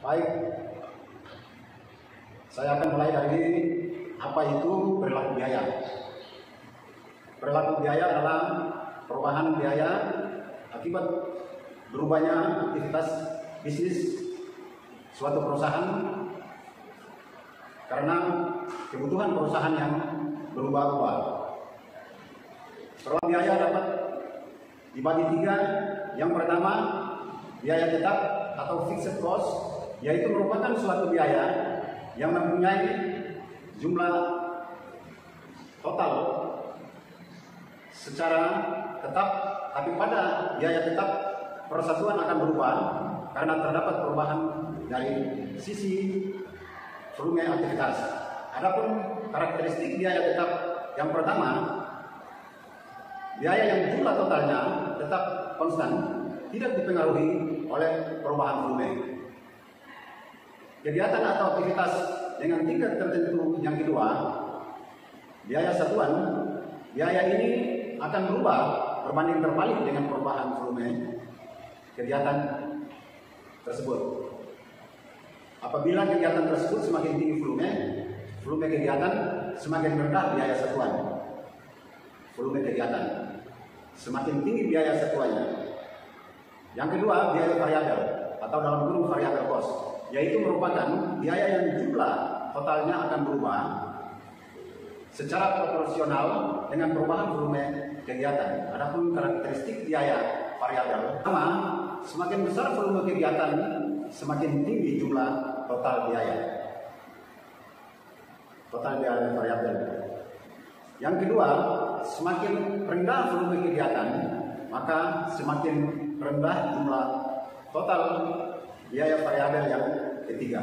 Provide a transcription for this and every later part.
Baik, saya akan mulai dari apa itu perilaku biaya. Perilaku biaya adalah perubahan biaya akibat berubahnya aktivitas bisnis suatu perusahaan karena kebutuhan perusahaan yang berubah-ubah. Perilaku biaya dapat dibagi tiga. Yang pertama, biaya tetap atau fixed cost, yaitu merupakan suatu biaya yang mempunyai jumlah total secara tetap, tapi pada biaya tetap persatuan akan berubah karena terdapat perubahan dari sisi volume aktivitas. Adapun karakteristik biaya tetap yang pertama, biaya yang jumlah totalnya tetap konstan, tidak dipengaruhi oleh perubahan volume. Kegiatan atau aktivitas dengan tingkat tertentu yang kedua, biaya satuan, biaya ini akan berubah berbanding terbalik dengan perubahan volume kegiatan tersebut. Apabila kegiatan tersebut semakin tinggi volume kegiatan, semakin rendah biaya satuan. Volume kegiatan semakin tinggi biaya satuannya. Yang kedua, biaya variabel atau dalam kurung variabel cost, yaitu merupakan biaya yang jumlah totalnya akan berubah secara proporsional dengan perubahan volume kegiatan. Adapun karakteristik biaya variabel, pertama, semakin besar volume kegiatan, semakin tinggi jumlah total biaya. Total biaya variabel. Yang kedua, semakin rendah volume kegiatan, maka semakin rendah jumlah total biaya variabel yang ketiga.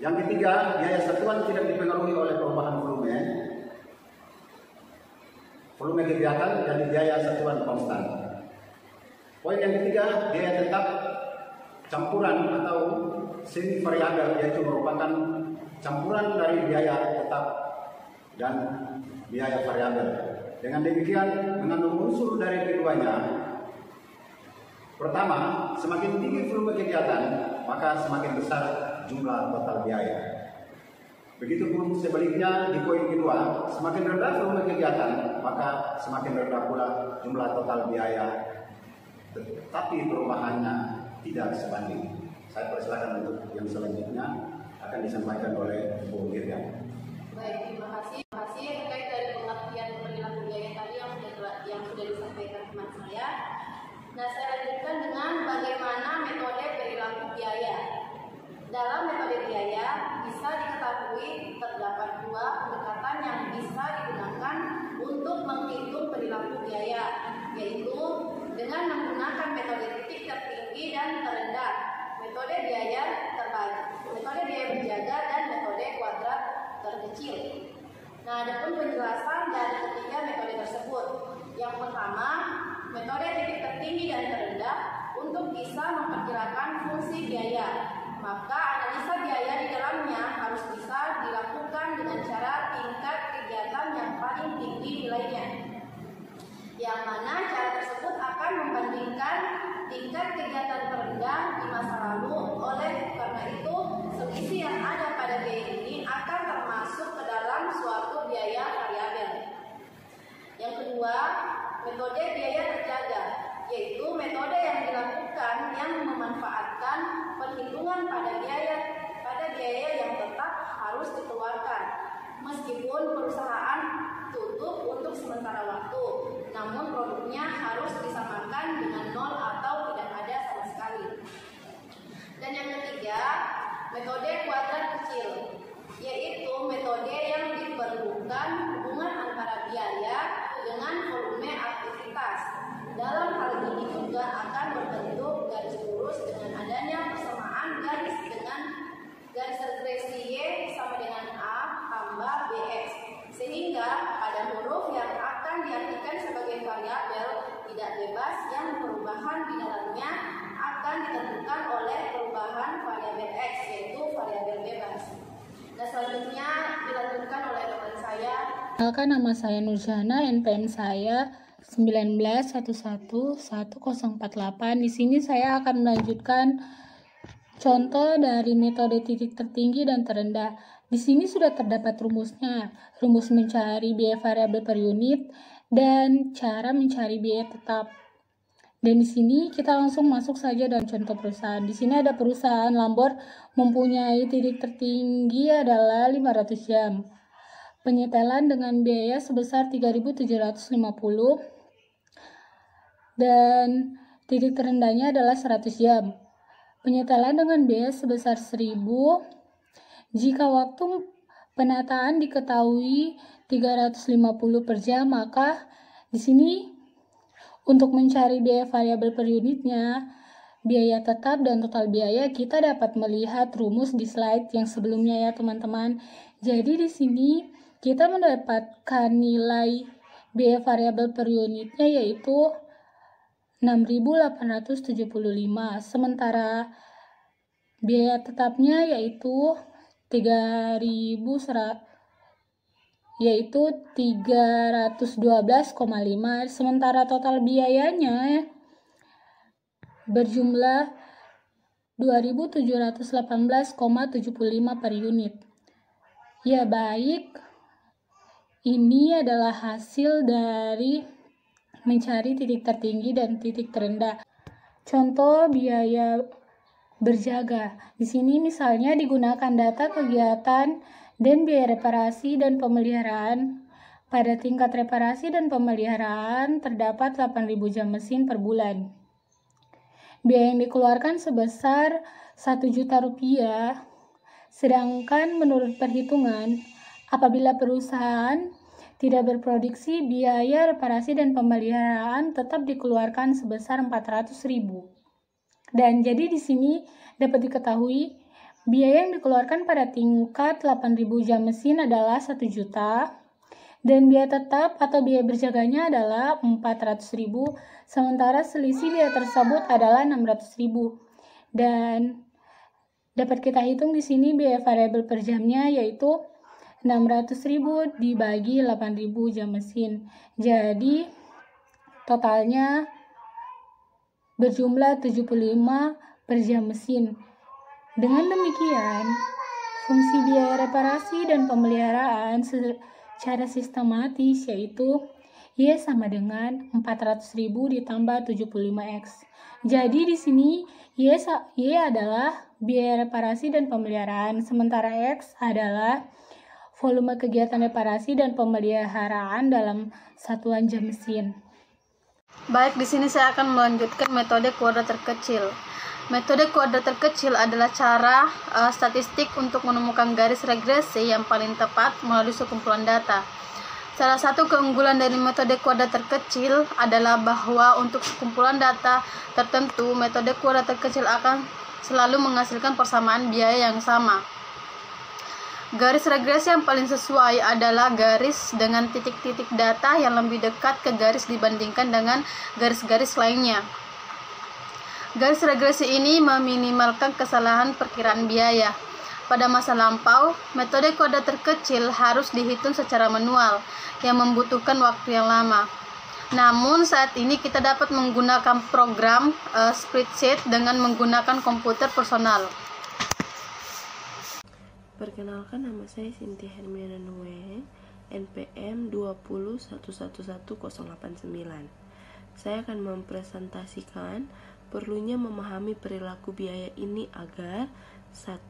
Yang ketiga, biaya satuan tidak dipengaruhi oleh perubahan volume kegiatan, dan biaya satuan konstan. Poin yang ketiga, biaya tetap campuran atau semi variabel, yaitu merupakan campuran dari biaya tetap dan biaya variabel. Dengan demikian, mengandung unsur dari keduanya. Pertama, semakin tinggi volume kegiatan, maka semakin besar jumlah total biaya. Begitupun sebaliknya di poin kedua, semakin rendah volume kegiatan, maka semakin rendah pula jumlah total biaya. Tetapi perubahannya tidak sebanding. Saya persilakan untuk yang selanjutnya akan disampaikan oleh Bu Dirga. Baik, terima kasih. Terkait dari pengertian perilaku biaya tadi yang sudah disampaikan teman saya. Nah, saya lanjutkan dengan bagaimana metode perilaku biaya. Dalam metode biaya bisa diketahui terdapat dua pendekatan yang bisa digunakan untuk menghitung perilaku biaya, yaitu dengan menggunakan metode titik tertinggi dan terendah, metode biaya terbagi, metode biaya berjaga, dan metode kuadrat terkecil. Nah, adapun penjelasan dari ketiga metode tersebut. Yang pertama, metode titik tertinggi dan terendah untuk bisa memperkirakan fungsi biaya. Maka analisa biaya di dalamnya harus bisa dilakukan dengan cara tingkat kegiatan yang paling tinggi nilainya. Yang mana cara tersebut akan membandingkan tingkat kegiatan terendah di masa lalu. Oleh karena itu, selisih yang ada pada biaya ini akan termasuk ke dalam suatu biaya variabel. Yang kedua, metode biaya terjaga, yaitu metode yang dilakukan yang memanfaatkan perhitungan pada biaya yang tetap harus dikeluarkan meskipun perusahaan tutup untuk sementara waktu, namun produknya harus disamakan dengan nol atau tidak ada sama sekali. Dan yang ketiga, metode kuadrat kecil, yaitu metode yang diperlukan hubungan antara biaya dengan volume aktivitas. Dalam hal ini juga akan berbentuk garis lurus dengan adanya persamaan garis dengan garis regresi Y sama dengan A tambah BX, sehingga pada huruf yang akan diartikan sebagai variabel tidak bebas yang perubahan di dalamnya akan ditentukan oleh perubahan variabel X, yaitu variabel bebas. Nah, selanjutnya dilanjutkan oleh teman saya. Perkenalkan, nama saya Nurjana, NPM saya 19111048. Di sini saya akan melanjutkan Contoh dari metode titik tertinggi dan terendah. Di sini sudah terdapat rumusnya, rumus mencari biaya variabel per unit dan cara mencari biaya tetap. Dan di sini kita langsung masuk saja dalam contoh perusahaan. Di sini ada perusahaan Lambor mempunyai titik tertinggi adalah 500 jam. Penyetelan dengan biaya sebesar 3.750 dan titik terendahnya adalah 100 jam. Penyetelan dengan biaya sebesar 1.000. Jika waktu penataan diketahui 350 per jam, maka di sini untuk mencari biaya variabel per unitnya, biaya tetap dan total biaya, kita dapat melihat rumus di slide yang sebelumnya ya teman-teman. Jadi di sini kita mendapatkan nilai biaya variabel per unitnya yaitu 6.875, sementara biaya tetapnya yaitu 312,5, sementara total biayanya berjumlah 2.718,75 per unit. Ya baik, ini adalah hasil dari mencari titik tertinggi dan titik terendah. Contoh biaya berjaga. Di sini misalnya digunakan data kegiatan dan biaya reparasi dan pemeliharaan. Pada tingkat reparasi dan pemeliharaan terdapat 8.000 jam mesin per bulan. Biaya yang dikeluarkan sebesar 1 juta rupiah. Sedangkan menurut perhitungan, apabila perusahaan tidak berproduksi, biaya reparasi dan pemeliharaan tetap dikeluarkan sebesar 400.000. Dan jadi di sini dapat diketahui biaya yang dikeluarkan pada tingkat 8.000 jam mesin adalah 1 juta dan biaya tetap atau biaya berjaganya adalah 400.000, sementara selisih biaya tersebut adalah 600.000. Dan dapat kita hitung di sini biaya variabel per jamnya yaitu 600.000 dibagi 8.000 jam mesin. Jadi totalnya berjumlah 75 per jam mesin. Dengan demikian, fungsi biaya reparasi dan pemeliharaan secara sistematis yaitu Y sama dengan 400.000 ditambah 75X. Jadi di sini Y adalah biaya reparasi dan pemeliharaan, sementara X adalah volume kegiatan reparasi dan pemeliharaan dalam satuan jam mesin. Baik, di sini saya akan melanjutkan metode kuadrat terkecil. Metode kuadrat terkecil adalah cara statistik untuk menemukan garis regresi yang paling tepat melalui sekumpulan data. Salah satu keunggulan dari metode kuadrat terkecil adalah bahwa untuk sekumpulan data tertentu, metode kuadrat terkecil akan selalu menghasilkan persamaan biaya yang sama. Garis regresi yang paling sesuai adalah garis dengan titik-titik data yang lebih dekat ke garis dibandingkan dengan garis-garis lainnya. Garis regresi ini meminimalkan kesalahan perkiraan biaya. Pada masa lampau, metode kuadrat terkecil harus dihitung secara manual, yang membutuhkan waktu yang lama. Namun saat ini kita dapat menggunakan program spreadsheet dengan menggunakan komputer personal. Perkenalkan, nama saya Cynthia Hermiana Nueng, NPM 201111089. Saya akan mempresentasikan perlunya memahami perilaku biaya ini agar 1.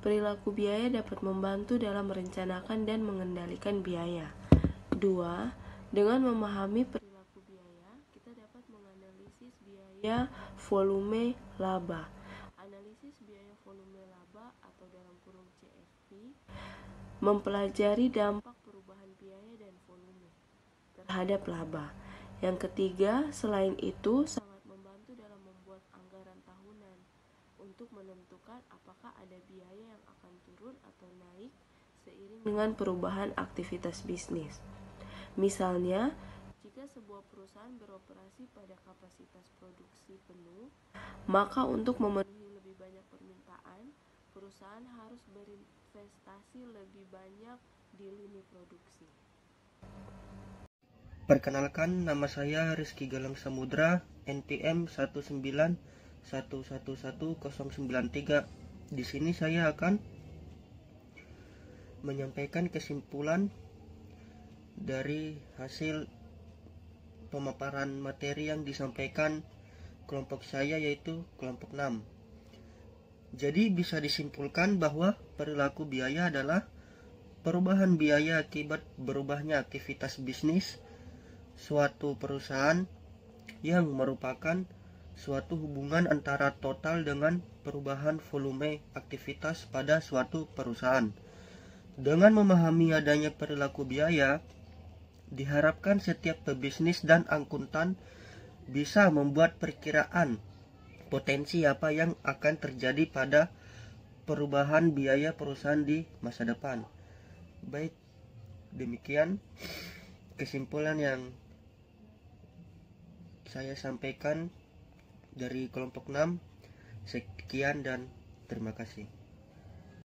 Perilaku biaya dapat membantu dalam merencanakan dan mengendalikan biaya. 2. Dengan memahami perilaku biaya, kita dapat menganalisis biaya volume laba. Analisis biaya volume laba atau dalam kurung CFP mempelajari dampak perubahan biaya dan volume terhadap laba. Yang ketiga, selain itu sangat membantu dalam membuat anggaran tahunan untuk menentukan apakah ada biaya yang akan turun atau naik seiring dengan perubahan aktivitas bisnis. Misalnya, jika sebuah perusahaan beroperasi pada kapasitas produksi penuh, maka untuk memenuhi lebih banyak permintaan, perusahaan harus berinvestasi lebih banyak di lini produksi. Perkenalkan, nama saya Rizky Galang Samudra, NPM 111093. Di sini saya akan menyampaikan kesimpulan dari hasil pemaparan materi yang disampaikan kelompok saya, yaitu kelompok 6. Jadi bisa disimpulkan bahwa perilaku biaya adalah perubahan biaya akibat berubahnya aktivitas bisnis suatu perusahaan yang merupakan suatu hubungan antara total dengan perubahan volume aktivitas pada suatu perusahaan. Dengan memahami adanya perilaku biaya, diharapkan setiap pebisnis dan akuntan bisa membuat perkiraan potensi apa yang akan terjadi pada perubahan biaya perusahaan di masa depan. Baik, demikian kesimpulan yang saya sampaikan dari kelompok 6. Sekian dan terima kasih.